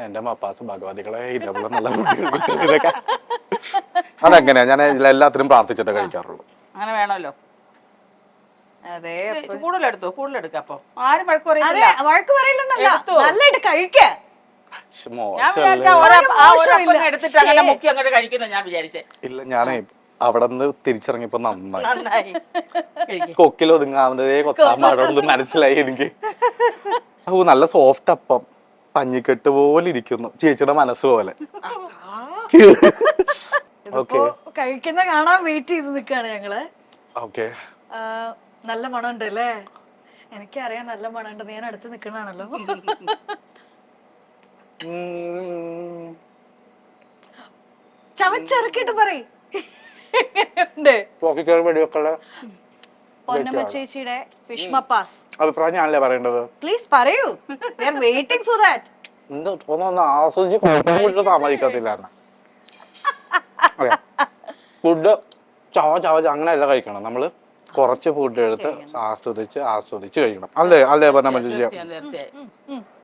എന്റെ മപ്പാസ് ഭഗവതികളെ ഇതേപോലെ നല്ല കുട്ടികൾ അതെങ്ങനെയാ ഞാൻ എല്ലാത്തിനും പ്രാർത്ഥിച്ചിട്ട് കഴിക്കാറുള്ളൂ. അങ്ങനെ വേണമല്ലോ. അതെ കൂടുതലെടുക്ക. അപ്പൊ ആരും വഴക്ക് അതെ പറയത്തില്ല. വഴക്ക് പറയില്ലെന്നല്ല, എടുത്തോ? നല്ലതായിട്ട് കഴിക്കേ. ഞാൻ വിചാരിച്ച എടുത്തിട്ട് അങ്ങനെ മുക്കി അങ്ങോട്ട് കഴിക്കുന്ന ഞാൻ വിചാരിച്ചേ. ഇല്ല, ഞാനേ അവിടെ നിന്ന് തിരിച്ചിറങ്ങിയപ്പോ നന്നായി. നന്നായി. കൊക്കിൽ ഒതുങ്ങാവുന്നതേ കൊത്താൻ പാടുള്ളൂ മനസ്സിലായി എനിക്ക്. ഓ നല്ല സോഫ്റ്റ് അപ്പം, പഞ്ഞിക്കെട്ട് പോലെ ഇരിക്കുന്നു, ചേച്ചിയുടെ മനസ്സ് പോലെ. ഇതിപ്പോ കഴിക്കുന്ന കാണാൻ വെയിറ്റ് ചെയ്ത് നിക്കാണ് ഞങ്ങള്. ഓക്കെ, നല്ല മണമുണ്ട് അല്ലേ? എനിക്കറിയാം നല്ല മണമുണ്ട്, ഞാൻ അടുത്ത് നിക്കണാണല്ലോ. ചവച്ചിറക്കിട്ട് പറയ്. പൊന്നമ്മ ചേച്ചിയുടെ ഫിഷ് മപ്പാസ് അഭിപ്രായം ഞാനല്ലേ പറയേണ്ടത്? പ്ലീസ് പറയൂ. We are waiting for that. ആസ്വദിച്ച് താമസിക്കത്തില്ല. ഫുഡ് ചവ അങ്ങനെയല്ല കഴിക്കണം, നമ്മള് കുറച്ച് ഫുഡ് എടുത്ത് ആസ്വദിച്ച് കഴിക്കണം. അല്ലേ അല്ലേ പറഞ്ഞ ചേച്ചി? തീർച്ചയായും.